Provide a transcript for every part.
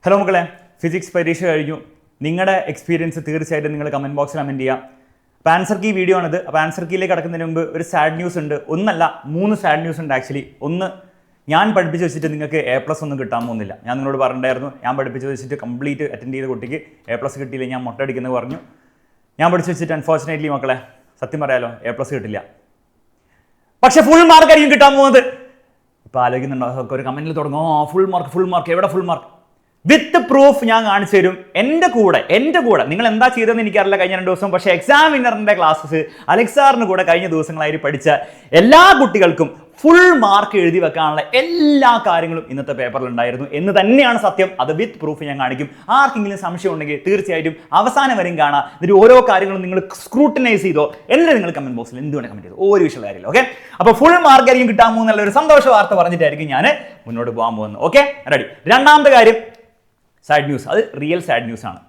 Hello മക്കളെ, physics പരീക്ഷ കഴിഞ്ഞു. നിങ്ങളുടെ എക്സ്പീരിയൻസ് തീർച്ചയായിട്ടും നിങ്ങൾ കമൻറ്റ് ബോക്സിൽ കമൻറ്റ് ചെയ്യുക. അപ്പോൾ ആൻസർ കീ വീഡിയോ ആണിത്. അപ്പോൾ ആൻസർ കീയിലേക്ക് കടക്കുന്നതിന് മുമ്പ് ഒരു സാഡ് ന്യൂസ് ഉണ്ട്. ഒന്നല്ല, 3 സാഡ് ന്യൂസ് ഉണ്ട് ആക്ച്വലി. ഒന്ന്, ഞാൻ പഠിപ്പിച്ച് വെച്ചിട്ട് നിങ്ങൾക്ക് A+ ഒന്നും കിട്ടാൻ പോകുന്നില്ല. ഞാൻ നിങ്ങളോട് പറഞ്ഞിട്ടുണ്ടായിരുന്നു, ഞാൻ പഠിപ്പിച്ച് വെച്ചിട്ട് കംപ്ലീറ്റ് അറ്റൻഡ് ചെയ്ത കുട്ടിക്ക് A+ കിട്ടിയില്ല, ഞാൻ മുട്ടടിക്കുന്നത് പറഞ്ഞു. ഞാൻ പഠിച്ച് വെച്ചിട്ട് അൺഫോർച്ചുനേറ്റ്ലി മക്കളെ, സത്യം പറയാലോ, A+ കിട്ടില്ല. പക്ഷെ ഫുൾ മാർക്ക് ആയിരിക്കും കിട്ടാൻ പോകുന്നത്. ഇപ്പോൾ ആലോചിക്കുന്നുണ്ടോ? ഒരു കമൻറ്റിൽ തുടങ്ങും, ഫുൾ മാർക്ക്, എവിടെ ഫുൾ മാർക്ക്? വിത്ത് പ്രൂഫ് ഞാൻ കാണിച്ചു തരും. എൻ്റെ കൂടെ നിങ്ങൾ എന്താ ചെയ്തതെന്ന് എനിക്കറിയില്ല കഴിഞ്ഞ 2 ദിവസം. പക്ഷേ എക്സാം വിന്നറിൻ്റെ ക്ലാസ്സസ് അലക്സാറിന് കൂടെ കഴിഞ്ഞ ദിവസങ്ങളായിട്ട് പഠിച്ച എല്ലാ കുട്ടികൾക്കും ഫുൾ മാർക്ക് എഴുതി വെക്കാനുള്ള എല്ലാ കാര്യങ്ങളും ഇന്നത്തെ പേപ്പറിൽ ഉണ്ടായിരുന്നു എന്ന് തന്നെയാണ് സത്യം. അത് വിത്ത് പ്രൂഫ് ഞാൻ കാണിക്കും. ആർക്കെങ്കിലും സംശയം ഉണ്ടെങ്കിൽ തീർച്ചയായിട്ടും അവസാനം വരെയും കാണാം. എന്നിട്ട് ഓരോ കാര്യങ്ങളും നിങ്ങൾ സ്ക്രൂട്ടനൈസ് ചെയ്തോ. എന്നിട്ട് നിങ്ങൾ കമന്റ് ബോക്സിൽ എന്തുകൊണ്ട് കമന്റ് ചെയ്തു, ഒരു വിഷയം കാര്യമില്ല. ഓക്കെ, അപ്പോൾ ഫുൾ മാർക്ക് ആയിരിക്കും കിട്ടാൻ പോകുന്നുള്ള ഒരു സന്തോഷ വാർത്ത പറഞ്ഞിട്ടായിരിക്കും ഞാൻ മുന്നോട്ട് പോകാൻ പോകുന്നത്. Okay, ready. രണ്ടാമത്തെ കാര്യം സാഡ് ന്യൂസ്. അത് റിയൽ സാഡ് ന്യൂസ് ആണ്.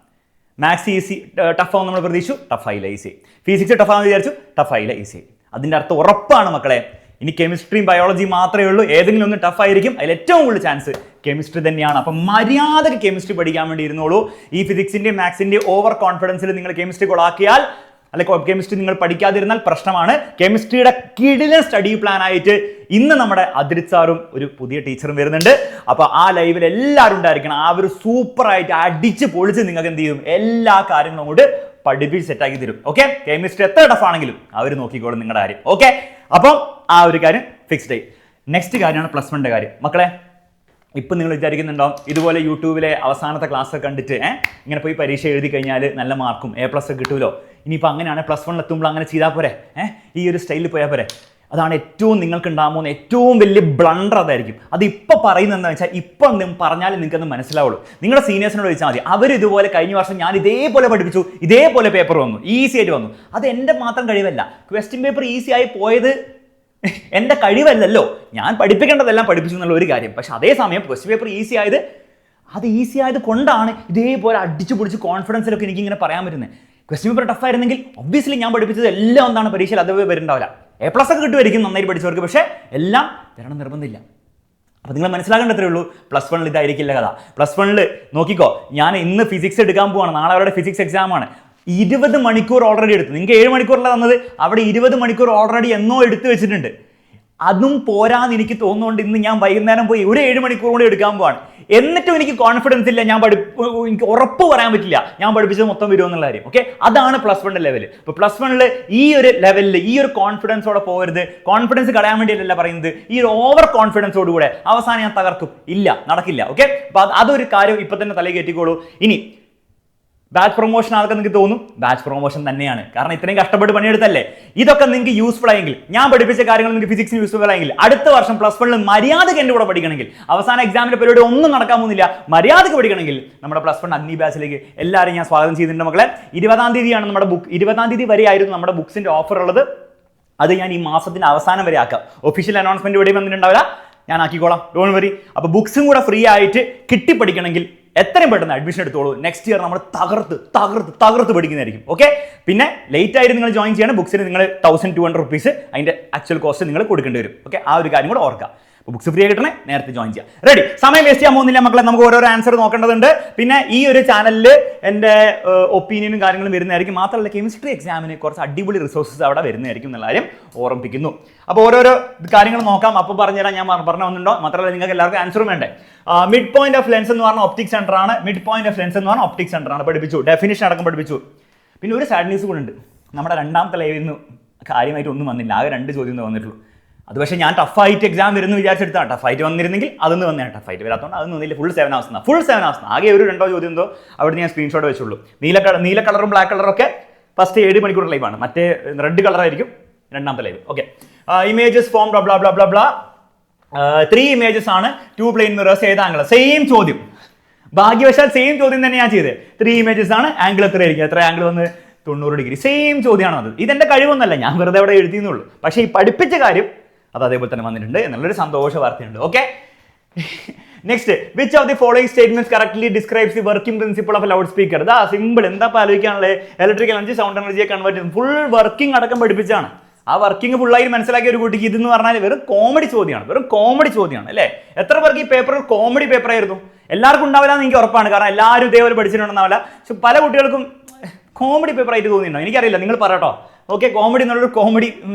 മാത്സ് ഈസി ടഫാവും നമ്മൾ പ്രതീക്ഷിച്ചു, ടഫായില്ല ഈസി. ഫിസിക്സ് ടഫാന്ന് വിചാരിച്ചു, ടഫായില്ല ഈസി. അതിൻ്റെ അർത്ഥം ഉറപ്പാണ് മക്കളെ, ഇനി കെമിസ്ട്രിയും ബയോളജിയും മാത്രമേ ഉള്ളൂ. ഏതെങ്കിലും ഒന്ന് ടഫായിരിക്കും. അതിൽ ഏറ്റവും കൂടുതൽ ചാൻസ് കെമിസ്ട്രി തന്നെയാണ്. അപ്പം മര്യാദക്ക് കെമിസ്ട്രി പഠിക്കാൻ വേണ്ടി ഇരുന്നോളൂ. ഈ ഫിസിക്സിൻ്റെയും മാത്സിൻ്റെയും ഓവർ കോൺഫിഡൻസിൽ നിങ്ങൾ കെമിസ്ട്രി കൊളാക്കിയാൽ, അല്ലെങ്കിൽ കെമിസ്ട്രി നിങ്ങൾ പഠിക്കാതിരുന്നാൽ പ്രശ്നമാണ്. കെമിസ്ട്രിയുടെ കിടിലൻ സ്റ്റഡി പ്ലാൻ ആയിട്ട് ഇന്ന് നമ്മുടെ അദ്രിത് സാറും ഒരു പുതിയ ടീച്ചറും വരുന്നുണ്ട്. അപ്പോൾ ആ ലൈവിൽ എല്ലാവരും ഉണ്ടായിരിക്കണം. ആ ഒരു സൂപ്പറായിട്ട് അടിച്ച് പൊളിച്ച് നിങ്ങൾക്ക് എന്ത് ചെയ്യും, എല്ലാ കാര്യങ്ങളും കൊണ്ട് പഠിപ്പിച്ച് സെറ്റാക്കി തരും. ഓക്കെ, കെമിസ്ട്രി എത്ര ടഫ് ആണെങ്കിലും അവർ നോക്കിക്കോളും നിങ്ങളുടെ കാര്യം. ഓക്കെ, അപ്പം ആ ഒരു കാര്യം ഫിക്സ്ഡ് ആയി. നെക്സ്റ്റ് കാര്യമാണ് +1 കാര്യം. മക്കളെ, ഇപ്പം നിങ്ങൾ വിചാരിക്കുന്നുണ്ടാവും, ഇതുപോലെ യൂട്യൂബിലെ അവസാനത്തെ ക്ലാസ് കണ്ടിട്ട് ഇങ്ങനെ പോയി പരീക്ഷ എഴുതി കഴിഞ്ഞാൽ നല്ല മാർക്കും A+ കിട്ടുമല്ലോ. ഇനിയിപ്പോൾ അങ്ങനെയാണ് +1 എത്തുമ്പോൾ അങ്ങനെ ചെയ്താൽ പോരെ, ഈ ഒരു സ്റ്റൈലിൽ പോയാൽ പോരെ. അതാണ് ഏറ്റവും നിങ്ങൾക്ക് ഉണ്ടാകുന്ന ഏറ്റവും വലിയ ബ്ലണ്ടർ. അതായിരിക്കും അത് ഇപ്പോൾ പറയുന്നത് എന്താണെന്ന് വെച്ചാൽ, ഇപ്പം പറഞ്ഞാൽ നിങ്ങൾക്കത് മനസ്സിലാവുള്ളൂ. നിങ്ങളുടെ സീനിയേഴ്സിനോട് ചോദിച്ചാൽ മതി. അവർ ഇതുപോലെ കഴിഞ്ഞ വർഷം ഞാൻ ഇതേപോലെ പഠിപ്പിച്ചു, ഇതേപോലെ പേപ്പർ വന്നു, ഈസി ആയിട്ട് വന്നു. അത് എൻ്റെ മാത്രം കഴിവല്ല. ക്വസ്റ്റ്യൻ പേപ്പർ ഈസി ആയി പോയത് എൻ്റെ കഴിവല്ലല്ലോ. ഞാൻ പഠിപ്പിക്കേണ്ടതെല്ലാം പഠിപ്പിച്ചു എന്നുള്ള ഒരു കാര്യം. പക്ഷെ അതേസമയം ക്വസ്റ്റ്യൻ പേപ്പർ ഈസി ആയത് കൊണ്ടാണ് ഇതേപോലെ അടിച്ചു പൊടിച്ച് കോൺഫിഡൻസിലൊക്കെ എനിക്കിങ്ങനെ പറയാൻ പറ്റുന്നത്. ക്വസ്റ്റ്യൻ പേപ്പർ ടഫായിരുന്നെങ്കിൽ ഒബ്വിയസ്ലി ഞാൻ പഠിപ്പിച്ചത് എല്ലാം എന്താണ് പരീക്ഷയിൽ അതേ വരുന്നുണ്ടാവില്ല. A+ ഒക്കെ കിട്ടുമായിരിക്കും നന്നായി പഠിച്ചവർക്ക്. പക്ഷേ എല്ലാം വരണം നിർബന്ധമില്ല. അപ്പോൾ നിങ്ങൾ മനസ്സിലാക്കേണ്ടത്രേ ഉള്ളൂ. +1 ഇതായിരിക്കില്ല കഥ. +1 നോക്കിക്കോ, ഞാൻ ഇന്ന് ഫിസിക്സ് എടുക്കാൻ പോവാണ്. നാളെ അവരുടെ ഫിസിക്സ് എക്സാമാണ്. 20 മണിക്കൂർ ഓൾറെഡി എടുത്തു. നിങ്ങൾക്ക് 7 മണിക്കൂറല്ല തന്നത്, അവിടെ 20 മണിക്കൂർ ഓൾറെഡി എന്നോ എടുത്തു വെച്ചിട്ടുണ്ട്. അതും പോരാന്ന് എനിക്ക് തോന്നുന്നുകൊണ്ട് ഇന്ന് ഞാൻ വൈകുന്നേരം പോയി ഒരു 7 മണിക്കൂർ കൂടി എടുക്കാൻ പോവാണ്. എന്നിട്ടും എനിക്ക് കോൺഫിഡൻസ് ഇല്ല, എനിക്ക് ഉറപ്പ് പറയാൻ പറ്റില്ല ഞാൻ പഠിപ്പിച്ചത് മൊത്തം വരുമെന്നുള്ള കാര്യം. ഓക്കെ, അതാണ് +1 ലെവൽ. ഇപ്പോൾ +1 ഈ ഒരു ലെവലിൽ ഈ ഒരു കോൺഫിഡൻസോടെ പോകരുത്. കോൺഫിഡൻസ് കളയാൻ വേണ്ടിയല്ല പറയുന്നത്, ഈ ഒരു ഓവർ കോൺഫിഡൻസോടുകൂടെ അവസാനം ഞാൻ തകർക്കും. ഇല്ല, നടക്കില്ല. ഓക്കെ, അപ്പോൾ അതൊരു കാര്യം ഇപ്പം തന്നെ തലയിൽ കയറ്റിക്കോളൂ. ഇനി ബാച്ച് പ്രൊമോഷൻ ആൾക്കാർ നിങ്ങൾക്ക് തോന്നും, ബാച്ച് പ്രൊമോഷൻ തന്നെയാണ്. കാരണം ഇത്രയും കഷ്ടപ്പെട്ട് പണിയെടുത്തല്ലേ. ഇതൊക്കെ നിങ്ങൾക്ക് യൂസ്ഫുൾ ആയെങ്കിൽ, ഞാൻ പഠിപ്പിച്ച കാര്യങ്ങൾ നിങ്ങൾക്ക് ഫിസിക്സിന് യൂസ്ഫുൾ ആയെങ്കിൽ, അടുത്ത വർഷം +1 മര്യാദക്ക് എൻ്റെ കൂടെ പഠിക്കണമെങ്കിൽ, അവസാന എക്സാമിൻ്റെ പരിപാടി ഒന്നും നടക്കാൻ പോകുന്നില്ല, മര്യാദക്ക് പഠിക്കണമെങ്കിൽ നമ്മുടെ +1 അഗ്നി ബാച്ചിലേക്ക് എല്ലാവരും ഞാൻ സ്വാഗതം ചെയ്തിട്ടുണ്ട് മക്കളെ. 20-ാം തീയതിയാണ് നമ്മുടെ 20-ാം തീയതി വരെ ആയിരുന്നു നമ്മുടെ ബുക്സിൻ്റെ ഓഫർ ഉള്ളത്. അത് ഞാൻ ഈ മാസത്തിൻ്റെ അവസാനം വരെ ആക്കാം. ഒഫീഷ്യൽ അനൗൺസ്മെന്റ് ഇവിടെ വന്നിട്ടുണ്ടാവില്ല, ഞാൻ ആക്കിക്കോളാം, ഡോണ്ട് വറി. അപ്പോൾ ബുക്സും കൂടെ ഫ്രീ ആയിട്ട് കിട്ടി പഠിക്കണമെങ്കിൽ എത്രയും പെട്ടെന്ന് അഡ്മിഷൻ എടുത്തോളൂ. നെക്സ്റ്റ് ഇയർ നമ്മൾ തകർത്ത് പഠിക്കുന്നതായിരിക്കും. ഓക്കെ, പിന്നെ ലേറ്റ് ആയിട്ട് നിങ്ങൾ ജോയിൻ ചെയ്യണം. ബുക്സിന് നിങ്ങൾ 1200 rupees അതിൻ്റെ ആക്ച്വൽ കോസ്റ്റ് നിങ്ങൾ കൊടുക്കേണ്ടി വരും. ഓക്കെ, ആ ഒരു കാര്യം കൂടെ ഓർക്കുക. അപ്പോൾ ബുക്സ് ഫ്രീ ആയിട്ടേ നേരത്തെ ജോയിൻ ചെയ്യാം. റെഡി, സമയം വേസ്റ്റ് ചെയ്യാൻ പോകുന്നില്ല മക്കളെ, നമുക്ക് ഓരോരോ ആൻസർ നോക്കേണ്ടതുണ്ട്. പിന്നെ ഈ ഒരു ചാനലിൽ എൻ്റെ ഒപ്പീനിയനും കാര്യങ്ങളും വരുന്നതായിരിക്കും. മാത്രമല്ല കെമിസ്ട്രി എക്സാമിന് കുറച്ച് അടിപൊളി റിസോഴ്സസ് അവിടെ വരുന്നതായിരിക്കും എന്നുള്ള കാര്യം ഓർമ്മിപ്പിക്കുന്നു. അപ്പോൾ ഓരോരോ കാര്യങ്ങൾ നോക്കാം. അപ്പോൾ പറഞ്ഞുതരാം, ഞാൻ പറഞ്ഞു വന്നിട്ടുണ്ടോ. മാത്രമല്ല നിങ്ങൾക്ക് എല്ലാവർക്കും ആൻസറും വേണ്ടേ. മിഡ് പോയിന്റ് ഓഫ് ലെൻസ് എന്ന് പറഞ്ഞാൽ ഒപ്റ്റിക് സെന്റർ ആണ്. മിഡ് പോയിന്റ് ഓഫ് ലെൻസ് എന്ന് പറഞ്ഞാൽ ഒപ്റ്റിക് സെന്റർ ആണ്. പഠിപ്പിച്ചു, ഡെഫിനിഷൻ അടക്കം പഠിപ്പിച്ചു. പിന്നെ ഒരു സാഡ് ന്യൂസ് കൂടെ ഉണ്ട്. നമ്മുടെ രണ്ടാമത്തെ ലൈവിൽ നിന്ന് കാര്യമായിട്ട് ഒന്നും വന്നില്ല, ആകെ 2 ചോദ്യം വന്നിട്ടുള്ളൂ. അത് പക്ഷേ ഞാൻ ടഫായിട്ട് എക്സാം വരുന്നു വിചാരിച്ചെടുത്താണ്. ടഫായിട്ട് വന്നിരുന്നെങ്കിൽ അതൊന്നും വന്നേ, ടഫായിട്ട് വരാത്തതുകൊണ്ട് അതൊന്നും വന്നില്ല. Full 7 hours. ആകെ ഒരു 2 ചോദ്യം എന്തോ അവിടെ ഞാൻ സ്ക്രീൻഷോട്ട് വെച്ചുള്ളൂ. നീല കളറും ബ്ലാക്ക് കളറും ഒക്കെ ഫസ്റ്റ് 7 മണിക്കൂർ ലൈവാണ്. മറ്റേ റെഡ് കളറായിരിക്കും രണ്ടാമത്തെ live. Okay, images form blah blah blah blah 3 images ആണ്, 2 പ്ലെയിൻ മിറേഴ്സ്, ഏത് ആംഗിൾ? സെയിം ചോദ്യം. ഭാഗ്യവശാൽ സെയിം ചോദ്യം തന്നെ ഞാൻ ചെയ്തത്. 3 ഇമേജസ് ആണ്, ആംഗിൾ എത്രയായിരിക്കും? എത്ര ആംഗിൾ വന്ന് 90 ഡിഗ്രി. സെയിം ചോദ്യമാണ് അത്. ഇതെൻ്റെ കഴിവൊന്നുമല്ല, ഞാൻ വെറുതെ അവിടെ എഴുതിയെന്നുള്ളൂ. പക്ഷേ ഈ പഠിപ്പിച്ച കാര്യം അത് അതേപോലെ തന്നെ വന്നിട്ടുണ്ട് എന്നുള്ളൊരു സന്തോഷ വാർത്തയുണ്ട്. Okay, next, which of the following statements correctly describes the working principle of loud speaker? ഇതാ സിമ്പിൾ, എന്താ ആലോചിക്കാനുള്ളത്? ഇലക്ട്രിക്കൽ എനർജി സൗണ്ട് എനർജിയെ കൺവേർട്ട് ചെയ്യും. ഫുൾ വർക്കിംഗ് അടക്കം പഠിപ്പിച്ചാണ്. ആ വർക്കിംഗ് ഫുള്ളായി മനസ്സിലാക്കിയ ഒരു കുട്ടിക്ക് ഇതെന്ന് പറഞ്ഞാൽ വെറും കോമഡി ചോദ്യമാണ് അല്ലേ? എത്ര പേർക്ക് ഈ പേപ്പർ കോമഡി പേപ്പറായിരുന്നു? എല്ലാവർക്കും ഉണ്ടാവില്ല എന്ന് എനിക്ക് ഉറപ്പാണ്, കാരണം എല്ലാവരും ഇതേപോലെ പഠിച്ചിട്ടുണ്ടാവില്ല. പക്ഷെ പല കുട്ടികൾക്കും കോമഡി പേപ്പർ ആയിട്ട് തോന്നിയിട്ടുണ്ടോ എനിക്കറിയില്ല, നിങ്ങൾ പറയട്ടോ. ഓക്കെ, കോമഡി എന്നുള്ളൊരു കോമഡി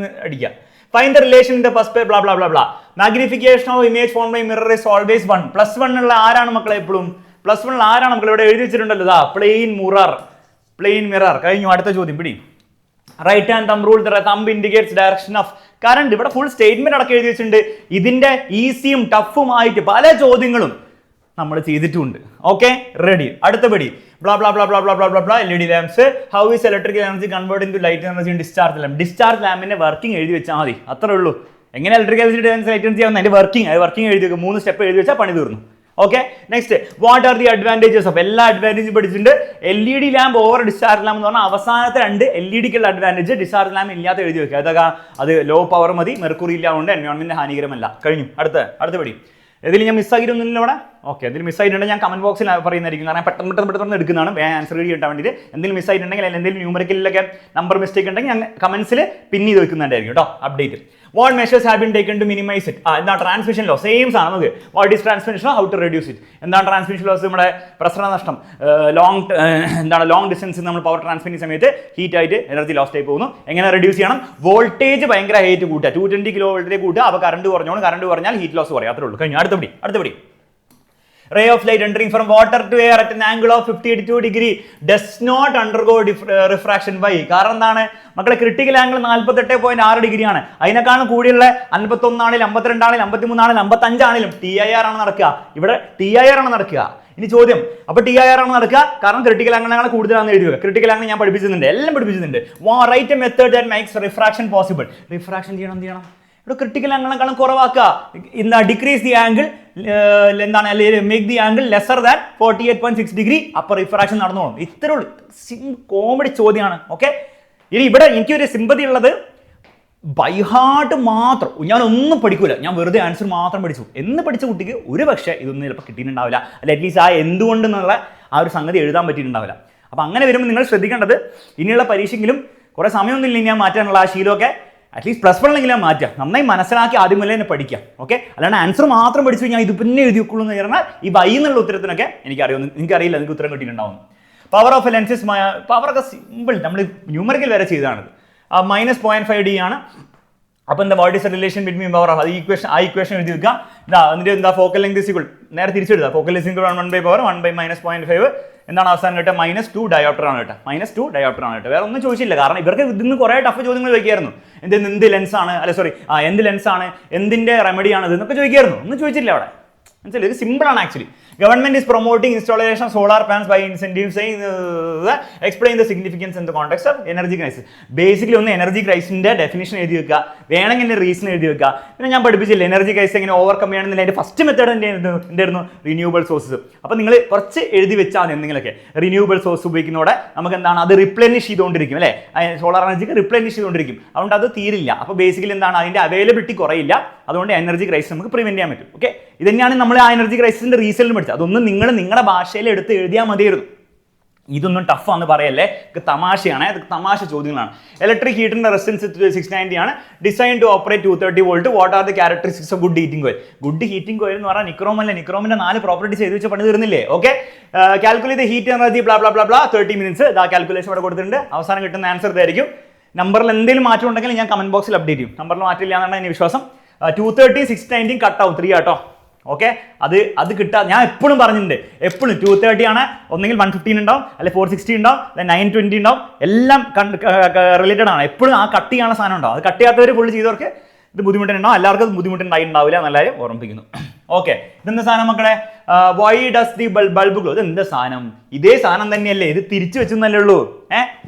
അടിക്കുക. Find the relation in the first page blah blah blah blah. Magnification of image formed by mirror is always 1. +1 ഉള്ള ആരാണ് മക്കളെ എപ്പോഴും? +1 ആരാണ് മക്കളെ? ഇവിടെ എഴുതി വെച്ചിട്ടുണ്ടല്ലോ, ഇതാ പ്ലെയിൻ മിറർ. കഴിഞ്ഞു. അടുത്ത ചോദ്യം പിടി. Right hand thumb rule, thumb indicates direction of current. ഇവിടെ ഫുൾ സ്റ്റേറ്റ്മെന്റ് അടക്കം എഴുതി വെച്ചിട്ടുണ്ട്. ഇതിന്റെ ഈസിയും ടഫുമായിട്ട് പല ചോദ്യങ്ങളും നമ്മൾ ചെയ്തിട്ടുണ്ട്. Okay, ready. അടുത്ത പടി blah blah blah blah blah blah blah blah. LED lamps, how is electrical energy convert into light energy in discharge lamp. Discharge ലാമ്പിന്റെ വർക്കിംഗ് എഴുതി വെച്ചാൽ മതി, അത്രേ ഉള്ളൂ. എങ്ങനെ ഇലക്ട്രിക്കൽ ലൈറ്റ് എനർജി ആവുന്ന അതിന്റെ വർക്കിംഗ് എഴുതി വെക്കും. 3 സ്റ്റെപ്പ് എഴുതി വെച്ചാൽ പണി തീർന്നു. Okay, next what are the advantages of. എല്ലാ അഡ്വാൻറ്റേജും പഠിച്ചിട്ടുണ്ട്. LED lamp over discharge lamp എന്ന് പറഞ്ഞാൽ അവസാനത്തെ 2 LED അഡ്വാൻറ്റേജ്, ഡിസ്ചാർജ് ലാമ്പ് ഇല്ലാത്ത എഴുതി വെക്കുക. അതൊക്കെ അത് ലോ പവർ മതി, മെർക്കുറി ഇല്ലാതുകൊണ്ട് എൻവയോൺമെന്റ് ഹാനികരമല്ല. കഴിഞ്ഞു. അടുത്ത പടി. ഇതിൽ ഞാൻ മിസ്സാക്കിയിട്ടൊന്നുമില്ല ഇവിടെ. ഓക്കെ, എന്തെങ്കിലും മിസ്സായിട്ടുണ്ടെങ്കിൽ ഞാൻ കമന്റ് ബോക്സിൽ പറയുന്നതായിരിക്കും, കാരണം പെട്ടെന്ന് എടുക്കുന്നതാണ് ആൻസർ എഴുതി കിട്ടാൻ വേണ്ടിയിട്ട്. എന്തെങ്കിലും മിസ്സായിട്ടുണ്ടെങ്കിൽ അല്ലെങ്കിൽ എന്തെങ്കിലും ന്യൂമറിക്കലിലൊക്കെ നമ്പർ മിസ്റ്റേക്ക് ഉണ്ടെങ്കിൽ ഞാൻ കമന്റ്സിൽ പിൻ ചെയ്ത് വെക്കുന്നുണ്ടായിരിക്കും കേട്ടോ. Update. What measures have been taken to minimise it. എന്താ ട്രാൻസ്മിഷൻ ലോസ്? സെയിം സാധനം നമുക്ക്. What is transmission loss, how to reduce it. എന്താണ് ട്രാൻസ്മിഷൻ ലോസ്? നമ്മുടെ പ്രസരണ നഷ്ടം. ലോങ് ഡിസ്റ്റൻസ് നമ്മൾ പവർ ട്രാൻസ്മിറ്റ് ചെയ്യുന്ന സമയത്ത് ഹീറ്റ് ആയിട്ട് എനർജി ലോസ് ആയി പോകുന്നു. എങ്ങനെ റെഡ്യൂസ് ചെയ്യണം? വോൾട്ടേജ് ഭയങ്കര ഹൈറ്റ് കൂട്ടുക, 220 kV കൂട്ടുക. അപ്പോൾ കറണ്ട് കുറഞ്ഞാൽ ഹീറ്റ് ലോസ് കുറയും. അത്രേ ഉള്ളൂ. കഴിഞ്ഞു. അടുത്തപടി. Ray of light entering from water to air at an angle of 50-82 degree does not undergo refraction. Why? കാരണം എന്താണ് മക്കളെ? ക്രിട്ടിക്കൽ ആംഗിൾ 48.6 ഡിഗ്രി ആണ്. അതിനേക്കാളും കൂടിയുള്ള 51 ആണെങ്കിലും 52 ആണെങ്കിലും 53 ആണെങ്കിലും 55 ആണെങ്കിലും TIR ആണ് നടക്കുക. ഇവിടെ TIR ആണ് നടക്കുക. ഇനി ചോദ്യം, അപ്പോൾ TIR ആണ് നടക്കുക കാരണം ക്രിട്ടിക്കൽ ആംഗിൾ കൂടുതലാണെന്ന് എഴുതി വെക്കുക. ക്രിട്ടിക്കൽ ആംഗിൾ ഞാൻ പഠിപ്പിച്ചിട്ടുണ്ട്, എല്ലാം പഠിപ്പിച്ചിട്ടുണ്ട്. Write a method that makes refraction possible. Refraction ചെയ്യണം, ഇവിടെ ക്രിട്ടിക്കൽ ആംഗിളിനെക്കാളും കുറവാക്കുക. ഡിക്രീസ് ദി ആംഗിൾ, എന്താണ് make the angle lesser than 48.6 degree. അപ്പോൾ റിഫ്രാക്ഷൻ നടന്നോളും. ഇത്രേ ഉള്ളൂ. കോമഡി ചോദ്യമാണ്. ഓക്കെ, ഇനി ഇവിടെ എനിക്കൊരു സിമ്പതി ഉള്ളത് ബൈഹാർട്ട് മാത്രം. ഞാൻ ഒന്നും പഠിക്കൂല, ഞാൻ വെറുതെ ആൻസർ മാത്രം പഠിച്ചു എന്ന് പഠിച്ച കുട്ടിക്ക് ഒരു പക്ഷേ ഇതൊന്നും ചിലപ്പോൾ കിട്ടിയിട്ടുണ്ടാവില്ല, അല്ല അറ്റ്ലീസ്റ്റ് ആ എന്തുകൊണ്ടെന്നുള്ള ആ ഒരു സംഗതി എഴുതാൻ പറ്റിയിട്ടുണ്ടാവില്ല. അപ്പോൾ അങ്ങനെ വരുമ്പോൾ നിങ്ങൾ ശ്രദ്ധിക്കേണ്ടത്, ഇനിയുള്ള പരീക്ഷയ്ക്കെങ്കിലും കുറേ സമയമൊന്നുമില്ല ഞാൻ മാറ്റാനുള്ള ആ ശീലമൊക്കെ അറ്റ്ലീസ്റ്റ് +1 മാറ്റാം. നന്നായി മനസ്സിലാക്കി ആദ്യം മുതലേ തന്നെ പഠിക്കാം. ഓക്കെ, അല്ലാണ്ട് ആൻസർ മാത്രം പഠിച്ചു ഞാൻ ഇത് പിന്നെ എഴുതി വെക്കുള്ളൂ എന്ന് പറഞ്ഞാൽ ഈ വൈ എന്നുള്ള ഉത്തരത്തിനൊക്കെ എനിക്കറിയില്ല നിങ്ങൾക്ക് ഉത്തരം കിട്ടിയിട്ടുണ്ടാവും. പവർ ഓഫ് ലെൻസസ്, പവറൊക്കെ സിമ്പിൾ, നമ്മൾ ന്യൂമറിക്കൽ വരെ ചെയ്തതാണ്. -0.5D ആണ്. അപ്പോൾ എന്താ what is relation between power of, ആ ഇക്വേഷൻ എഴുതി വെക്കാം. എന്നിട്ട് ഫോക്കൽ ലെങ്ത് ഈക്വൽ, നേരെ തിരിച്ചെഴുതാം. ഫോക്കൽ ലെങ്ത് ഈക്വൽ 1/π 1/-0.5 എന്താണ് അവസാനം കേട്ടോ? -2 ഡയോപ്റ്റർ ആണ് കേട്ടോ. -2 ഡയോപ്റ്റർ ആണ് കേട്ടോ. വേറെ ഒന്നും ചോദിച്ചില്ല, കാരണം ഇവർക്ക് ഇതിന്ന് കുറേ ടഫ് ചോദ്യങ്ങൾ ചോദിക്കായിരുന്നു. എന്ത് ലെൻസാണ്, എന്ത് ലെൻസാണ്, എന്തിന്റെ റെമഡിയാണ് ഇത് എന്നൊക്കെ ചോദിക്കായിരുന്നു. ഒന്നും ചോദിച്ചില്ല അവിടെ. മനസ്സിലായി? ഇത് സിമ്പിൾ ആണ് actually. Government is promoting installation of solar panels by incentives. Explain the significance in the context of energy crisis. Basically ഒന്ന് എനർജി ക്രൈസിന്റെ ഡെഫിനിഷൻ എഴുതി വെക്കുക, വേണമെങ്കിൽ റീസൺ എഴുതി വെക്കുക. പിന്നെ ഞാൻ പഠിപ്പിച്ചില്ല എനർജി ക്രൈസിസ് എങ്ങനെ ഓവർകം ചെയ്യണമെന്നില്ല. അതിന്റെ ഫസ്റ്റ് മെത്തേഡ് എന്തായിരുന്നു? Renewable sources. അപ്പോൾ നിങ്ങൾ കുറച്ച് എഴുതി വെച്ചാൽ മതി എന്തെങ്കിലുമൊക്കെ. റിന്യൂവബിൾ സോഴ്സ് ഉപയോഗിക്കുന്നതോടെ നമുക്ക് എന്താണ്, അത് റിപ്ലെനിഷ് ചെയ്തുകൊണ്ടിരിക്കും അല്ലേ? സോളാർ എനർജിക്ക് റിപ്ലെനിഷ് ചെയ്തുകൊണ്ടിരിക്കും. അതുകൊണ്ട് അത് തീരില്ല. അപ്പോൾ ബേസിക്കലി എന്താണ്, അതിന്റെ അവൈലബിലിറ്റി കുറയില്ല. അതുകൊണ്ട് എനർജി ക്രൈസിസ് നമുക്ക് പ്രിവെന്റ് ചെയ്യാൻ പറ്റും. ഓക്കെ, ഇത് തന്നെയാണ് നമ്മൾ ആ എനർജി ക്രൈസിന്റെ റീസണിൽ പഠിച്ചത്. അതൊന്നും നിങ്ങൾ നിങ്ങളുടെ ഭാഷയിൽ എടുത്ത് എഴുതിയാൽ മതിയായിരുന്നു. ഇതൊന്നും ടഫാന്ന് പറയല്ലേ, ഇത് തമാശയാണ്, ഇത് തമാശ ചോദ്യങ്ങളാണ്. ഇലക്ട്രിക് ഹീറ്ററിന്റെ റെസിസ്റ്റൻസ് 690 ആണ്. Design to operate 230 volt. What are the characteristics of good heating coil? Good heating coil എന്ന് പറഞ്ഞാൽ നിക്രോമിന്റെ 4 പ്രോപ്പർട്ടീസ് എഴുതി വെച്ച പണി തീർന്നില്ലേ? Okay, calculate heat energy blah blah blah blah 30 minutes. ആ കാൽക്കുലേഷൻ ഇവിടെ കൊടുത്തിട്ടുണ്ട്. അവസാനം കിട്ടുന്ന ആൻസർ ഇതായിരിക്കും. നമ്പറിൽ എന്തെങ്കിലും മാറ്റം ഉണ്ടെങ്കിൽ ഞാൻ കമന്റ് ബോക്സിൽ അപ്ഡേറ്റ് ചെയ്യും. നമ്പറിൽ മാറ്റില്ല എന്നാണ് എൻ്റെ വിശ്വാസം. 230 690 കട്ട് ആവും 3 ആട്ടോ. ഓക്കെ, അത് കിട്ടാ. ഞാൻ എപ്പോഴും പറഞ്ഞിട്ടുണ്ട്, എപ്പോഴും 230 ആണ്. ഒന്നെങ്കിൽ 115 ഉണ്ടാവും, അല്ലെങ്കിൽ 460 ഉണ്ടാവും, അല്ലെങ്കിൽ 920 ഉണ്ടാവും. എല്ലാം റിലേറ്റഡ് ആണ്. എപ്പോഴും ആ കട്ട് ചെയ്യാനുള്ള സാധനം ഉണ്ടാവും. അത് കട്ട് ചെയ്യാത്തവർ ഫുള്ള് ചെയ്തവർക്ക് ഇത് ബുദ്ധിമുട്ടുണ്ടാവും. എല്ലാവർക്കും ബുദ്ധിമുട്ടുണ്ടാവില്ല എന്നെല്ലാവരും ഓർമ്മിപ്പിക്കുന്നു. ഓക്കെ, ഇതെന്താ സാധനം മക്കളെ? Why does the bulb glow? ഇത് എന്താ സാധനം? ഇതേ സാധനം തന്നെയല്ലേ, ഇത് തിരിച്ചു വെച്ചെന്നല്ലേ ഉള്ളൂ.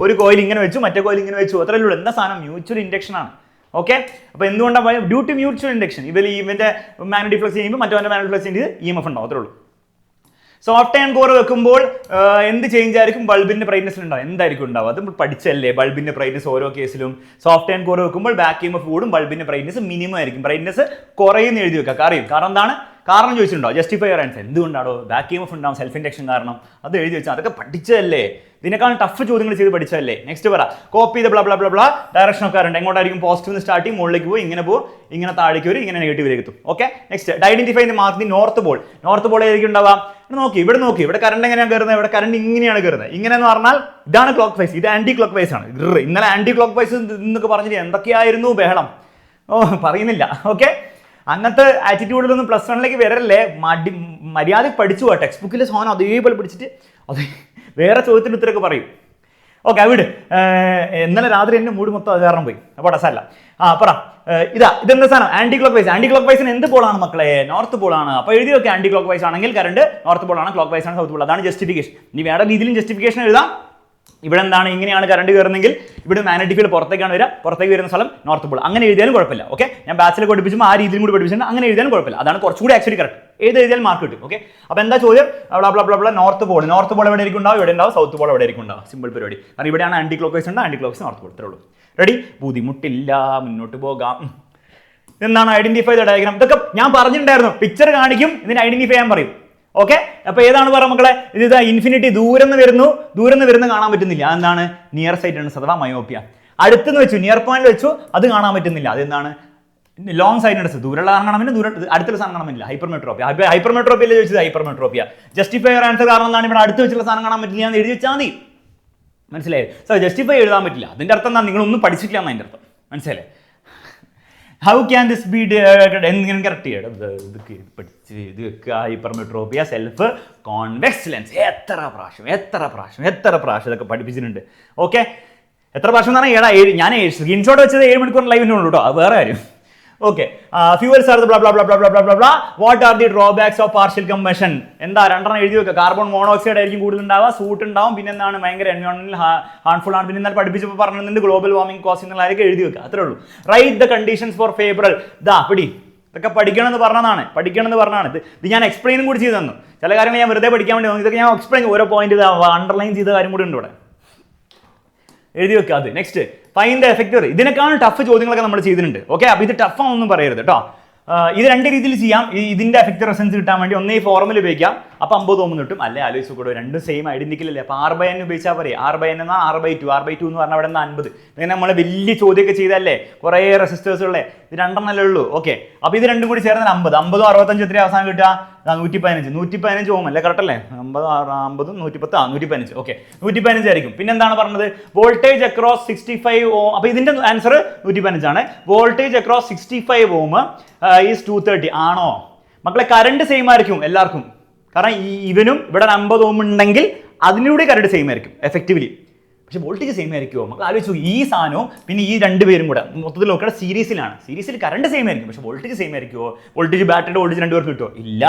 ഒരു കോയിൽ ഇങ്ങനെ വെച്ചു, മറ്റേ കോയിൽ ഇങ്ങനെ വെച്ചു, അത്രയല്ലേ ഉള്ളൂ. എന്താ സാധനം? മ്യൂച്വൽ ഇൻഡക്ഷൻ ആണ്. ഓക്കെ, അപ്പോൾ എന്തുകൊണ്ടാണ്? Due to mutual induction. ഇവന്റെ മാഗ്നറ്റിക് ഫ്ലക്സ് ചെയ്യുമ്പോൾ മറ്റവന്റെ മാഗ്നറ്റിക് ഫ്ലക്സ് ചെയ്യുന്നത് EMF ഉണ്ടാവും, അത്രേ ഉള്ളൂ. സോഫ്റ്റ് ആൻഡ് കോർ വെക്കുമ്പോൾ എന്ത് ചേഞ്ച് ആയിരിക്കും ബൾബിന്റെ ബ്രൈറ്റ്നസ് ഉണ്ടാവും? എന്തായിരിക്കും ഉണ്ടാവും? അത് പഠിച്ചല്ലേ ബൾബിന്റെ ബ്രൈറ്റ്നസ് ഓരോ കേസിലും. സോഫ്റ്റ് ആൻഡ് കോർ വെക്കുമ്പോൾ ബാക്ക് EMF കൂടും, ബൾബിന്റെ ബ്രൈറ്റ്നസ് മിനിമം ആയിരിക്കും. ബ്രൈറ്റ്നസ് കുറയുന്ന എഴുതി വെക്കുക. കാരണം എന്താണ്? കാരണം ചോദിച്ചിട്ടുണ്ടോ? Justify your answer. എന്തുകൊണ്ടാണോ? ബാക്ക് EMF ഉണ്ടാവും, സെൽഫ് ഇൻഡക്ഷൻ കാരണം. അത് എഴുതി വെച്ചാൽ അതൊക്കെ പഠിച്ചതല്ലേ, ഇതിനേക്കാളും ടഫ് ചോദ്യങ്ങൾ ചെയ്ത് പഠിച്ചതല്ലേ. നെക്സ്റ്റ് പറ, കോപ്പി ചെയ്ത് blah blah blah blah direction of current എങ്ങോട്ടായിരിക്കും? പോസിറ്റീവ് സ്റ്റാർട്ട് ചെയ്യും, മുകളിലേക്ക് പോകും, ഇങ്ങനെ പോകും, ഇങ്ങനെ താഴേക്ക് വരും, ഇങ്ങനെ നെഗറ്റീവിലേക്ക് എത്തും. Okay, next identify the mark the north Paul. North Paul ഏതൊക്കെ ഉണ്ടാവാം? നോക്കി, ഇവിടെ കറണ്ട് എങ്ങനെയാണ് കയറുന്നത്? ഇവിടെ കറണ്ട് ഇങ്ങനെയാണ് കയറുന്നത്. ഇങ്ങനെ എന്ന് പറഞ്ഞാൽ ഇതാണ് ക്ലോക്ക് വൈസ്, ഇത് ആന്റി ക്ലോക്ക് വൈസ് ആണ്. ഇന്നലെ ആന്റി ക്ലോക്ക് വൈസ് എന്നൊക്കെ പറഞ്ഞിട്ട് എന്തൊക്കെയായിരുന്നു ബഹളം. പറയുന്നില്ല. ഓക്കെ, അങ്ങനത്തെ ആറ്റിറ്റ്യൂഡിലൊന്നും +1ലേക്ക് വരല്ലേ. മര്യാദ പഠിച്ചു പോവാ, ടെക്സ്റ്റ് ബുക്കിലെ സാധനം അതേപോലെ പഠിച്ചിട്ട് അത് വേറെ ചോദ്യത്തിന് ഉത്തരമൊക്കെ പറയും. ഓക്കെ, അവിടെ ഇന്നലെ രാത്രി എൻ്റെ മൂഡ് മൊത്തം അത് കാരണം പോയി. അപ്പോൾ ഡസല്ല. പറ, ഇതെന്താ സാധനം? Anti clock vice. ആന്റി ക്ലോക്ക് വൈസിന് എന്ത് പോളാണ് മക്കളെ? നോർത്ത് പോളാണ്. അപ്പോൾ എഴുതി വെക്കുക, ആന്റി ക്ലോക്ക് വൈസ് ആണെങ്കിൽ കറണ്ട് നോർത്ത് പോളാണ്, ക്ലോക്ക് വൈസ് ആണ് സൗത്ത് പോൾ. അതാണ് ജസ്റ്റിഫിക്കേഷൻ. ഇനി വേറെ രീതിയിലും ജസ്റ്റിഫിക്കേഷൻ എഴുതാം. ഇവിടെ എന്താണ്, ഇങ്ങനെയാണ് കറണ്ട് കയറുന്നെങ്കിൽ ഇവിടെ മാഗ്നറ്റിക് ഫീൽഡ് പുറത്തേക്കാണ് വരിക, പുറത്തേക്ക് വരുന്ന സ്ഥലം നോർത്ത് പോൾ. അങ്ങനെ എഴുതിയാലും കുഴപ്പമില്ല. ഓക്കെ, ഞാൻ ബാച്ചിൽ പഠിപ്പിച്ചുമ്പോൾ ആ രീതിയിലും കൂടി പഠിപ്പിച്ചിട്ടുണ്ട്. അങ്ങനെ എഴുതിയാലും കുഴപ്പമില്ല. അതാണ് കുറച്ചുകൂടി ആക്ച്വലി കറക്റ്റ്. ഏത് എഴുതിയാലും മാർക്ക് കിട്ടും. ഓക്കെ, അപ്പോൾ എന്താ ചോദ്യം? North Paul. നോർത്ത് പോൾ എവിടെ ആയിരിക്കും ഉണ്ടാവും? ഇവിടെ ഉണ്ടാവും. സൗത്ത് പോൾ എവിടെ ആയിരിക്കും ഉണ്ടാവും? സിമ്പിൾ പരിപാടി. കാരണം ഇവിടെയാണ് ആന്റി ക്ലോക്ക് വൈസ് ഉണ്ട്, anti clock vice north pole. ഇത്രേ ഉള്ളൂ. റെഡി? ബുദ്ധിമുട്ടില്ല, മുന്നോട്ട് പോകാം. എന്താണ് ഐഡന്റിഫൈ ദ ഡയഗ്രാം? ഇതൊക്കെ ഞാൻ പറഞ്ഞിട്ടുണ്ടായിരുന്നു. പിക്ചർ കാണിക്കും, ഇതിന് ഐഡന്റിഫൈ ചെയ്യാൻ പറയും. ഓക്കെ, അപ്പൊ ഏതാണ് പറ മക്കളെ? ഇത് ഇൻഫിനിറ്റി ദൂരം നിന്ന് വരുന്ന കാണാൻ പറ്റുന്നില്ല. അതെന്താണ്? നിയർ സൈറ്റഡ്നെസ് അഥവാ മയോപ്പിയ. അടുത്തെന്ന് വെച്ചു, നിയർ പോയിന്റ് വെച്ചു, അത് കാണാൻ പറ്റുന്നില്ല. അതെന്താണ്? Long sightedness. ദൂരമുള്ള കാണാൻ പറ്റും, അടുത്തുള്ള സാധനം കാണാൻ പറ്റില്ല. ഹൈപ്പർമെട്രോപ്പിയ. ഹൈപ്പർമെട്രോപ്പിയല്ലേ ചോദിച്ചത്? ഹൈപ്പർമെട്രോപ്പിയ. ജസ്റ്റിഫൈ യുവർ ആൻസർ കാരണം എന്താണ്? ഇവിടെ അടുത്ത് വെച്ചുള്ള സാധനം കാണാൻ പറ്റില്ല എന്ന് എഴുതി വെച്ചാൽ മതി. മനസ്സിലായി? സോ ജസ്റ്റിഫൈ എഴുതാൻ പറ്റില്ല. അതിന്റെ അർത്ഥം എന്താ? നിങ്ങളൊന്നും പഠിച്ചിട്ടില്ല എന്നതിന്റെ അർത്ഥം. മനസ്സിലായി? ഹൗ ക്യാൻ ദിസ് ബി എങ്ങനെ കറക്റ്റ് ചെയ്യണം? പഠിച്ച് ഇത് വെക്കുക. Hypermetropia, self convex lens. എത്ര പ്രാവശ്യം ഇതൊക്കെ പഠിപ്പിച്ചിട്ടുണ്ട്. ഓക്കെ, എത്ര പ്രാവശ്യം എന്ന് പറഞ്ഞാൽ ഞാൻ സ്ക്രീൻഷോട്ട് വെച്ചത് 7 മണിക്കൂർ ലൈവിനുള്ളൂ കേട്ടോ. അത് വേറെ കാര്യം. Okay, fuels are blah blah blah blah blah blah blah. What are the drawbacks of partial combustion? എന്താ? 2 എഴുതി വെക്കുക. കാർബൺ മോണോക്സൈഡ് ആയിരിക്കും കൂടുതൽ ഉണ്ടാവുക, സൂട്ട് ഉണ്ടാവും, പിന്നെ എന്താണ് ഭയങ്കര എൻവയോൺമെന്റൽ ഹാർംഫുൾ ആണ്. പിന്നെ എന്നാൽ പഠിപ്പിച്ചപ്പോൾ പറഞ്ഞിട്ടുണ്ട് ഗ്ലോബൽ വാർമിംഗ് കോസ് എന്നുള്ളതൊക്കെ എഴുതി വെക്കുക. അത്രേ ഉള്ളൂ. Write the conditions for favourable. പിടി, ഇതൊക്കെ പഠിക്കണമെന്ന് പറഞ്ഞതാണ്. ഇത് ഞാൻ എക്സ്പ്ലെയിനും കൂടി ചെയ്തു തന്നു. ചില കാര്യങ്ങൾ ഞാൻ വെറുതെ പഠിക്കാൻ വേണ്ടി ഇതൊക്കെ ഞാൻ എക്സ്പ്ലെയിൻ ഓരോ പോയിന്റ് അണ്ടർലൈൻ ചെയ്ത കാര്യം കൂടി ഉണ്ട് ഇവിടെ. എഴുതി വെക്കുക. അത് നെക്സ്റ്റ് ഫൈൻഡ് ദ എഫക്റ്റീവ്. ഇതിനേക്കാളും ടഫ് ചോദ്യങ്ങളൊക്കെ നമ്മൾ ചെയ്തിട്ടുണ്ട്. ഓക്കെ, അപ്പോൾ ഇത് ടഫ് ആണെന്നൊന്നും പറയരുത് കേട്ടോ. ഇത് 2 രീതിയിൽ ചെയ്യാം. ഇതിന്റെ എഫക്റ്റീവ് റെസൻസ് കിട്ടാൻ വേണ്ടി ഒന്നേ ഈ ഫോർമുല ഉപയോഗിക്കാം, അപ്പോൾ 50 ഓം കിട്ടും. അല്ലെ ആലോചിച്ച് കൂടെ, രണ്ടും സെയിം ഐഡന്റിക്കൽ അല്ലേ. അപ്പോൾ R/N ഉപയോഗിച്ചാൽ പറയും. R/N എന്നാൽ R/2 എന്ന് പറഞ്ഞാൽ അവിടെ നിന്ന് 50. ഇങ്ങനെ നമ്മൾ വലിയ ചോദ്യമൊക്കെ ചെയ്തല്ലേ, കുറേ റെസിസ്റ്റേഴ്സ് ഉള്ളേ. ഇത് 2 അല്ലേ ഉള്ളൂ. ഓക്കെ, അപ്പോൾ ഇത് രണ്ടും കൂടി ചേർന്നാൽ 50. 50 65 എത്ര അവസാനം കിട്ടുക? 115 ഓം അല്ലേ? കറക്റ്റ് അല്ലേ? 50 110 115. ഓക്കെ, 115 ആയിരിക്കും. പിന്നെ എന്താണ് പറഞ്ഞത്? വോൾട്ടേജ് അക്രോസ് 65 ഓം. അപ്പോൾ ഇതിന്റെ ആൻസർ 115 ആണ്. വോൾട്ടേജ് അക്രോസ് 65 ഓം ഈസ് 230 ആണോ മക്കളെ? കറണ്ട് സെയിം ആയിരിക്കും എല്ലാവർക്കും. കാരണം ഇവനും ഇവിടെ 50 ഓം ഉണ്ടെങ്കിൽ അതിലൂടെ കറണ്ട് സെയിം ആയിരിക്കും എഫക്റ്റീവ്ലി. പക്ഷെ വോൾട്ടേജ് സെയിം ആയിരിക്കുമോ? മക്കൾ ആലോചിച്ചു. ഈ സാധനവും പിന്നെ ഈ 2 പേരും കൂടെ മൊത്തത്തിൽ നോക്കുക, സീരീസിലാണ്. സീരീസിൽ കറണ്ട് സെയിം ആയിരിക്കും, പക്ഷെ വോൾട്ടേജ് സെയിം ആയിരിക്കുമോ? വോൾട്ടേജ് ബാറ്ററിയുടെ വോൾട്ടേജ് 2 പേർക്ക് കിട്ടുമോ? ഇല്ല,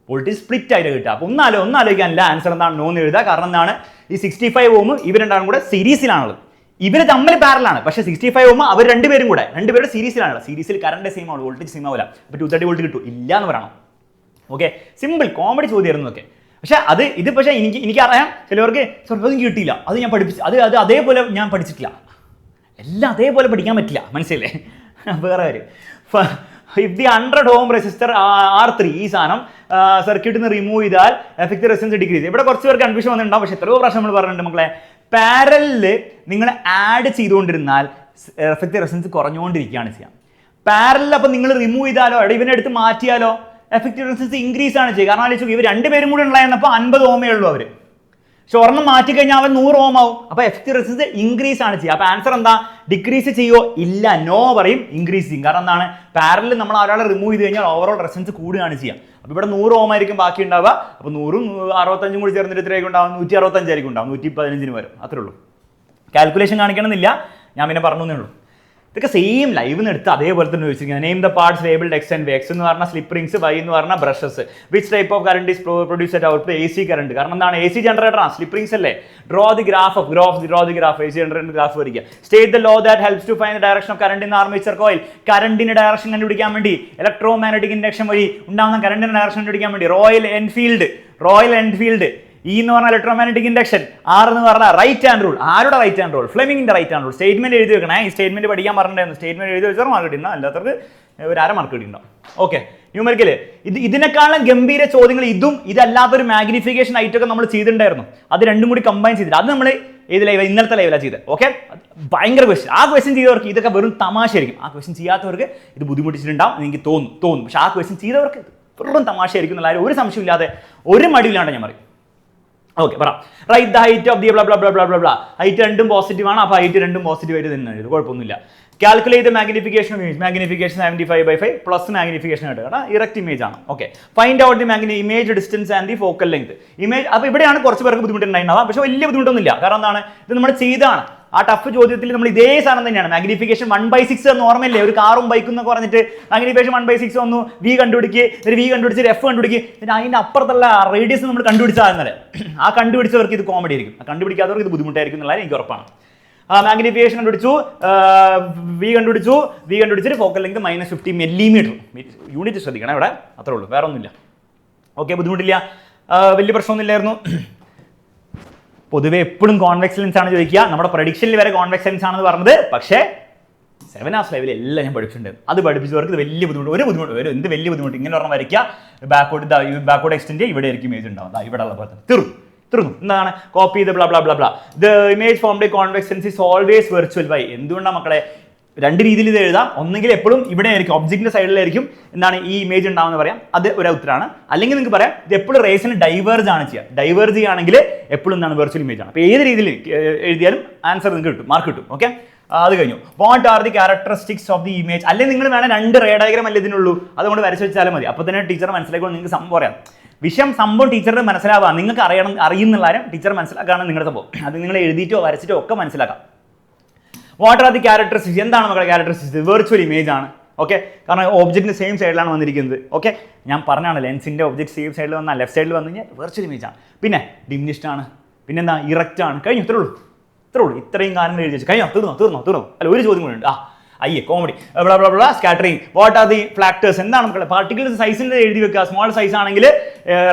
വോൾട്ടേജ് സ്പ്ലിറ്റ് ആയിട്ട് കിട്ടുക. അപ്പോൾ ഒന്നാലോചിക്കാനില്ല. ആൻസർ എന്താണ്? നോ എന്ന് എഴുതുക. കാരണം എന്താണ്? ഈ 65 ഓം ഇവർ രണ്ടാളും കൂടെ സീരീസിലാണുള്ളത്. ഇവർ തമ്മിൽ പാരലാണ്. പക്ഷേ 65 ഓം അവർ 2 പേരും കൂടെ 2 പേരുടെ സീരീസിലാണ്. സീരീസിൽ കറണ്ട് സെയിം ആണ്, വോൾട്ടേജ് സെയിം ആവില്ല. അപ്പോൾ 230 വോൾട്ട് കിട്ടും? ഇല്ല എന്ന് പറയണം. ഓക്കെ, സിമ്പിൾ കോമഡി ചോദ്യമായിരുന്നു ഒക്കെ. പക്ഷേ ഇത് പക്ഷേ എനിക്കറിയാം ചിലവർക്ക് അതൊന്നും കിട്ടിയില്ല, അത് ഞാൻ പഠിപ്പിച്ചു, അത് അതേപോലെ ഞാൻ പഠിച്ചിട്ടില്ല. എല്ലാം അതേപോലെ പഠിക്കാൻ പറ്റില്ല. മനസ്സിലല്ലേ? വേറെ കാര്യം, if the 100 ohm resistor R3 ഈ സാധനം സർക്യൂട്ടിൽ നിന്ന് റിമൂവ് ചെയ്താൽ എഫക്റ്റീവ് റെസിസ്റ്റൻസ് ഡിക്രീസ്. ഇവിടെ കുറച്ച് പേർക്ക് കൺഫ്യൂഷൻ വന്നിട്ടുണ്ടാവും. പക്ഷേ എത്രയോ പ്രാവശ്യം നമ്മൾ പറഞ്ഞിട്ടുണ്ട് മക്കളെ, പാരലിൽ നിങ്ങൾ ആഡ് ചെയ്തുകൊണ്ടിരുന്നാൽ എഫക്റ്റീവ് റെസിസ്റ്റൻസ് കുറഞ്ഞുകൊണ്ടിരിക്കുകയാണ് ചെയ്യാം. പാരലിൽ അപ്പോൾ നിങ്ങൾ റിമൂവ് ചെയ്താലോ ഇവനെ എടുത്ത് മാറ്റിയാലോ എഫക്റ്റീവ് റെസിസ്റ്റൻസ് ഇൻക്രീസ് ആണ് ചെയ്യുക. കാരണം ആലോചിച്ചു, ഇവർ 2 പേരും കൂടി ഉണ്ടായിരുന്നപ്പോൾ 50 ഓമേ ഉള്ളൂ അവർ. പക്ഷെ ഒരെണ്ണം മാറ്റിക്കഴിഞ്ഞാൽ അവൻ 100 ഓം ആവും. അപ്പോൾ എഫക്റ്റീവ് റെസിസ്റ്റൻസ് ഇൻക്രീസ് ആണ് ചെയ്യുക. അപ്പോൾ ആൻസർ എന്താ? ഡിക്രീസ് ചെയ്യുമോ? ഇല്ല, നോ പറയും. ഇൻക്രീസ് ചെയ്യും. കാരണം എന്താണ്? പാരലിൽ നമ്മൾ ഒരാളെ റിമൂവ് ചെയ്ത് കഴിഞ്ഞാൽ ഓവറോൾ റെസിസ്റ്റൻസ് കൂടുകയാണ് ചെയ്യുക. അപ്പോൾ ഇവിടെ 100 ഓം ആയിരിക്കും ബാക്കി ഉണ്ടാവുക. അപ്പോൾ 100ഉം 65ഉം കൂടി ചേർന്നിട്ട് എത്രയായിരിക്കും ഉണ്ടാവും? 165 ആയിരിക്കും ഉണ്ടാവും. 115 വരും. അത്രേ ഉള്ളൂ. കാൽക്കുലേഷൻ കാണിക്കണമെന്നില്ല, ഞാൻ പിന്നെ പറഞ്ഞു എന്നേ ഉള്ളൂ. ഇതൊക്കെ സെയിം ലൈവ് നിന്ന് എടുത്ത് അതേപോലെ തന്നെ ചോദിച്ചിരിക്കുന്നത്. Name the parts labelled X and Y. X എന്ന് പറഞ്ഞാൽ സ്ലിപ്പ് റിംഗ്സ്, വൈ എന്ന് പറഞ്ഞാൽ brushes. Which type of current is produce at output? AC current. കാരണം എന്താണ്? AC ജനറേറ്ററാണ്, സ്ലിപ്പ് റിംഗ്സ് അല്ലേ. Draw the graph AC generator graph വരിക. State the law that helps to find the direction of current in armature coil. കറണ്ടിന്റെ direction കണ്ടുപിടിക്കാൻ വേണ്ടി electro magnetic induction വഴി ഉണ്ടാകുന്ന കറണ്ടിന്റെ ഡയറക്ഷൻ കണ്ടുപിടിക്കാൻ വേണ്ടി റോയൽ എൻഫീൽഡ് E എന്ന് പറഞ്ഞാൽ ഇലക്ട്രോമാഗ്നറ്റിക് ഇൻഡക്ഷൻ, R എന്ന് പറഞ്ഞാൽ റൈറ്റ് ഹാൻഡ് റൂൾ. ആരുടെ റൈറ്റ് ഹാൻഡ് റൂൾ? ഫ്ലെമിങ്ങിന്റെ റൈറ്റ് ഹാൻഡ് റൂൾ. സ്റ്റേറ്റ്മെന്റ് എഴുതി വെക്കണേ. ഈ സ്റ്റേറ്റ്മെന്റ് പഠിക്കാൻ പറഞ്ഞിട്ടുണ്ടായിരുന്നു. സ്റ്റേറ്റ്മെന്റ് എഴുതി വെച്ചാൽ മാർക്ക് കിട്ടുന്ന, അല്ലാത്തവർക്ക് ഒരു 1/2 മാർക്ക് കിട്ടിയിട്ടുണ്ടാവും. ഓക്കെ, ന്യൂമറിക്കൽ ഇതിനേക്കാളും ഗംഭീര ചോദ്യങ്ങൾ ഇതല്ലാത്തൊരു മാഗ്നിഫിക്കേഷൻ ഐറ്റൊക്കെ നമ്മൾ ചെയ്തിട്ടുണ്ടായിരുന്നു. അത് രണ്ടും കൂടി കമ്പൈൻ ചെയ്തിട്ട് അത് നമ്മൾ ഏത് ലൈവ് ഇന്നലത്തെ ലൈവിലാണ് ചെയ്തത്. ഓക്കെ, ഭയങ്കര ക്വസ്റ്റ്യൻ. ആ ക്വസ്റ്റ്യൻ ചെയ്തവർക്ക് ഇതൊക്കെ വെറും തമാശയായിരിക്കും. ആ ക്വസ്റ്റ്യൻ ചെയ്യാത്തവർക്ക് ഇത് ബുദ്ധിമുട്ടിച്ചിട്ടുണ്ടാവും എനിക്ക് തോന്നും. പക്ഷെ ആ ക്വസ്റ്റ്യൻ ചെയ്തവർക്ക് വെറും തമാശയായിരിക്കും എന്നുള്ള ഒരു സംശയമില്ലാതെ ഒരു മടിയില്ലാണ്ട് ഞാൻ പറയും. ഓക്കെ, പറ. Write the height of the blah blah blah blah blah blah. Height രണ്ടും പോസിറ്റീവ് ആണ്. അപ്പോൾ ഹൈറ്റ് രണ്ടും പോസിറ്റീവ് ആയിട്ട് തന്നെ എഴുതും, കുഴപ്പമൊന്നുമില്ല. Calculate magnification of image. Magnification 75/5 plus magnification ആയിട്ട് കാരണം ഇറക്റ്റ് ഇമേജ് ആണ്. Okay, find out the image distance and the focal length. Image അപ്പോൾ ഇവിടെയാണ് കുറച്ച് പേർക്ക് ബുദ്ധിമുട്ടുണ്ടായിരുന്നത്. പക്ഷേ വലിയ ബുദ്ധിമുട്ടൊന്നുമില്ല. കാരണം എന്താണ്, ഇത് നമ്മൾ ചെയ്താണ്. ആ ടഫ് ചോദ്യത്തിൽ നമ്മൾ ഇതേ സാധനം തന്നെയാണ്. മാഗ്നിഫിക്കേഷൻ 1/6 എന്ന് ഓർമ്മയില്ലേ? ഒരു കാറും ബൈക്കും എന്നൊക്കെ പറഞ്ഞിട്ട് മാഗ്നിഫിക്കേഷൻ 1/6 വന്നു. വി കണ്ടുപിടിച്ച് എഫ് കണ്ടുപിടിക്കുക. പിന്നെ അതിൻ്റെ അപ്പുറത്തുള്ള റേഡിയസ് നമ്മൾ കണ്ടുപിടിച്ചാൽ എന്നല്ലേ. ആ കണ്ടുപിടിച്ചവർക്ക് ഇത് കോമഡി ആയിരിക്കും, കണ്ടുപിടിക്കാത്തവർക്ക് ഇത് ബുദ്ധിമുട്ടായിരിക്കും എന്നുള്ളത് എനിക്ക് ഉറപ്പാണ്. മാഗ്നിഫിക്കേഷൻ കണ്ടുപിടിച്ചു, വി കണ്ടുപിടിച്ചിട്ട് ഫോക്കൽ ലെങ്ത് -50 മില്ലിമീറ്റർ. യൂണിറ്റ് ശ്രദ്ധിക്കണം ഇവിടെ, അത്രേ ഉള്ളൂ, വേറെ ഒന്നുമില്ല. ഓക്കെ, ബുദ്ധിമുട്ടില്ല, വലിയ പ്രശ്നമൊന്നുമില്ലായിരുന്നു. പൊതുവെ എപ്പോഴും കോൺവെക്സ് ലെൻസ് ആണ് ചോദിക്കുക. നമ്മുടെ പ്രഡിക്ഷനിൽ വരെ കോൺവെക്സ് ലെൻസ് ആണെന്ന് പറഞ്ഞത്. പക്ഷേ 7 hours ലൈവിൽ എല്ലാം ഞാൻ പഠിച്ചിട്ടുണ്ട്. അത് പഠിപ്പിച്ചവർക്ക് ഇത് വലിയ ബുദ്ധിമുട്ട്, എന്ത് വലിയ ബുദ്ധിമുട്ട്. ഇങ്ങനെ പറഞ്ഞാൽ വരയ്ക്കുക, ബാക്കോട്ട് എക്സ്റ്റെൻഡ് ചെയ്യുക, ഇവിടെ ആയിരിക്കും ഇമേജ് ഉണ്ടാവും. ഇവിടെ ഉള്ള പോലെ തീർന്നു. എന്താണ് കോപ്പി ചെയ്ത് blah blah blah blah. The image formed convex lens is always virtual. Why? എന്തുകൊണ്ടാണ് മക്കളെ? രണ്ട് രീതിയിൽ ഇത് എഴുതാം. ഒന്നെങ്കിൽ എപ്പോഴും ഇവിടെ ആയിരിക്കും, ഒബ്ജക്റ്റിന്റെ സൈഡിലായിരിക്കും എന്താണ് ഈ ഇമേജ് ഉണ്ടാവുമെന്ന് പറയാം, അത് ഒരു ഉത്തരമാണ്. അല്ലെങ്കിൽ നിങ്ങൾക്ക് പറയാം ഇത് എപ്പോഴും റേസിന് ഡൈവേർജ് ആണ് ചെയ്യുക. ഡൈവേർജ് ചെയ്യുകയാണെങ്കിൽ എപ്പോഴും എന്താണ് വെർച്വൽ ഇമേജ് ആണ്. അപ്പോൾ ഏത് രീതിയിൽ എഴുതിയാലും ആൻസർ നിങ്ങൾക്ക് കിട്ടും, മാർക്ക് കിട്ടും. ഓക്കെ, അത് കഴിഞ്ഞു. What are the characteristics of the image. അല്ലെങ്കിൽ നിങ്ങൾ വേണം 2 റേ ഡയഗ്രാം അല്ലേ ഇതിനുള്ളൂ, അതുകൊണ്ട് വരച്ച് വെച്ചാലും മതി. അപ്പോൾ തന്നെ ടീച്ചർ മനസ്സിലാക്കുമ്പോൾ നിങ്ങൾക്ക് സംഭവം പറയാം. സംഭവം ടീച്ചറിന് മനസ്സിലാവുക, നിങ്ങൾക്ക് അറിയുന്നുള്ള കാര്യം ടീച്ചർ മനസ്സിലാക്കാണ് നിങ്ങളുടെ സംഭവം. അത് നിങ്ങൾ എഴുതിയിട്ടോ വരച്ചിട്ടോ ഒക്കെ മനസ്സിലാക്കാം. What are the characteristics. എന്താണ് മക്കളുടെ ക്യാരക്ടറിസ്റ്റിക്സ്? വെർച്വൽ ഇമേജ് ആണ്. ഓക്കെ, കാരണം ഒബ്ജക്റ്റിന് സെയിം സൈഡിലാണ് വന്നിരിക്കുന്നത്. ഓക്കെ, ഞാൻ പറഞ്ഞാണ് ലെൻസിൻ്റെ ഒബ്ജക്റ്റ് സെയിം സൈഡിൽ വന്നാൽ ലെഫ്റ്റ് സൈഡിൽ വന്നു കഴിഞ്ഞാൽ വെർച്വൽ ഇമേജ് ആണ്. പിന്നെ ഡിമിനിഷ്ഡ് ആണ്, പിന്നെന്താ ഇറക്റ്റ് ആണ്. കഴിഞ്ഞു, ഇത്രേ ഉള്ളൂ. ഇത്രയും കാര്യങ്ങൾ എഴുതി വെച്ചു. കഴിഞ്ഞോ? തീർന്നോ? അല്ല, ഒരു ചോദ്യം കൂടി ഉണ്ട്. കോമഡി. Scattering. What are the factors. എന്താണ് മക്കളെ? പാർട്ടിക്കിൾ സൈസിൻ്റെ എഴുതി വെക്കുക. സ്മോൾ സൈസ് ആണെങ്കിൽ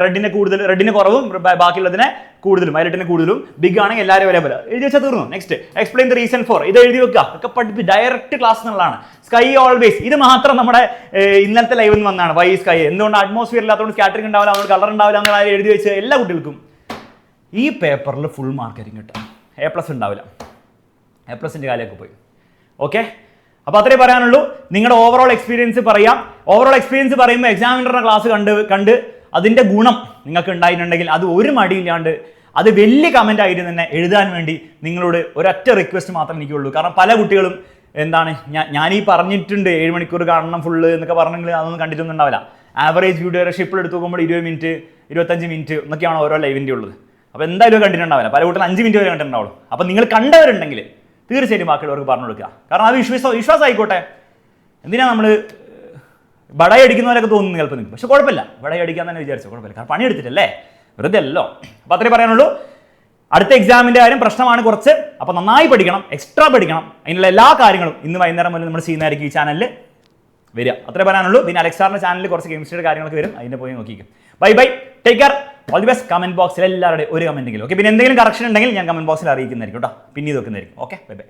റെഡിന് കുറവും ബാക്കിയുള്ളതിനെ കൂടുതലും, വയലറ്റിന് കൂടുതലും. ബിഗ് ആണെങ്കിൽ എല്ലാവരും ഒരേപോലെ എഴുതി വെച്ചാൽ തീർന്നു. Next, explain the reason for. ഇത് എഴുതി വെക്കുക. ഒക്കെ പഠിപ്പിച്ച് ഡയറക്റ്റ് ക്ലാസ് എന്നുള്ളതാണ്. Sky always. ഇത് മാത്രം നമ്മുടെ ഇന്നലത്തെ ലൈവിൽ നിന്ന് വന്നാണ്. Why sky. എന്തുകൊണ്ട്? അറ്റ്മോസ്ഫിയർ ഇല്ലാത്തതുകൊണ്ട് സ്കാറ്ററിംഗ് ഉണ്ടാവില്ല, അതുകൊണ്ട് കളർ ഉണ്ടാവില്ല എന്നുള്ള എഴുതി വെച്ച് എല്ലാ കുട്ടികൾക്കും ഈ പേപ്പറിൽ ഫുൾ മാർക്കായിരിക്കും കിട്ടും. A+ ഉണ്ടാവില്ല. A+ൻ്റെ കാലമൊക്കെ പോയി. ഓക്കെ, അപ്പോൾ അത്രേ പറയാനുള്ളൂ. നിങ്ങളുടെ ഓവറോൾ എക്സ്പീരിയൻസ് പറയാം. ഓവറോൾ എക്സ്പീരിയൻസ് പറയുമ്പോൾ എക്സാമിനറുടെ ക്ലാസ് കണ്ട് അതിൻ്റെ ഗുണം നിങ്ങൾക്ക് ഉണ്ടായിട്ടുണ്ടെങ്കിൽ അത് ഒരു മടിയില്ലാണ്ട് അത് വലിയ കമൻ്റ് ആയിട്ട് തന്നെ എഴുതാൻ വേണ്ടി നിങ്ങളോട് ഒരൊറ്റ റിക്വസ്റ്റ് മാത്രമേ എനിക്കുള്ളൂ. കാരണം പല കുട്ടികളും എന്താണ് ഞാനീ പറഞ്ഞിട്ടുണ്ട് 7 മണിക്കൂർ കാണണം ഫുള്ള് എന്നൊക്കെ പറഞ്ഞെങ്കിൽ അതൊന്നും കണ്ടിട്ടൊന്നും ഉണ്ടാവില്ല. ആവറേജ് വ്യൂവർഷിപ്പിൽ എടുത്ത് നോക്കുമ്പോൾ 20 മിനിറ്റ് 25 മിനിറ്റ് എന്നൊക്കെയാണ് ഓരോ ലൈവിൻ്റെ ഉള്ളത്. അപ്പോൾ എന്തായാലും കണ്ടിട്ടുണ്ടാവില്ല. പല കുട്ടികളും 5 മിനിറ്റ് വരെ കണ്ടിട്ടുണ്ടാവുള്ളൂ. അപ്പോൾ നിങ്ങൾ കണ്ടവരുണ്ടെങ്കിൽ തീർച്ചയായിട്ടും ബാക്കിയുള്ളവർക്ക് പറഞ്ഞു കൊടുക്കുക. കാരണം അത് വിശ്വാസം ആയിക്കോട്ടെ. എന്തിനാണ് നമ്മൾ ബടായി അടിക്കുന്നവരൊക്കെ തോന്നുന്നു ചിലപ്പോൾ നിങ്ങൾക്ക്. പക്ഷെ കുഴപ്പമില്ല, ബടായി അടിക്കാൻ തന്നെ വിചാരിച്ചോ, കുഴപ്പമില്ല. കാരണം പണിയെടുത്തിട്ടല്ലേ, വെറുതെ അല്ലോ. അപ്പോൾ അത്രേ പറയാനുള്ളൂ. അടുത്ത എക്സാമിൻ്റെ കാര്യം പ്രശ്നമാണ് കുറച്ച്. അപ്പോൾ നന്നായി പഠിക്കണം, എക്സ്ട്രാ പഠിക്കണം. അതിനുള്ള എല്ലാ കാര്യങ്ങളും ഇന്ന് വൈകുന്നേരം മുതൽ നമ്മൾ ചെയ്യുന്നതായിരിക്കും ഈ ചാനലിൽ വരിക. അത്രേ പറയാനുള്ളൂ. പിന്നെ അലക്സാറിൻ്റെ ചാനലിൽ കുറച്ച് കെമിസ്ട്രിയുടെ കാര്യങ്ങളൊക്കെ വരും, അതിൻ്റെ പോയി നോക്കിക്കും. Bye take care, all the best. Comment ബോക്സിൽ എല്ലാവരുടെയും ഒരു കമൻറ്റെങ്കിലും. ഓക്കെ, പിന്നെ എന്തെങ്കിലും കറക്ഷൻ ഉണ്ടെങ്കിൽ ഞാൻ കമന്റ് ബോക്സിൽ അറിയിക്കുന്നതായിരിക്കും കേട്ടോ, പിന്നെ ഇത് വെക്കുന്നതായിരിക്കും. Okay, by.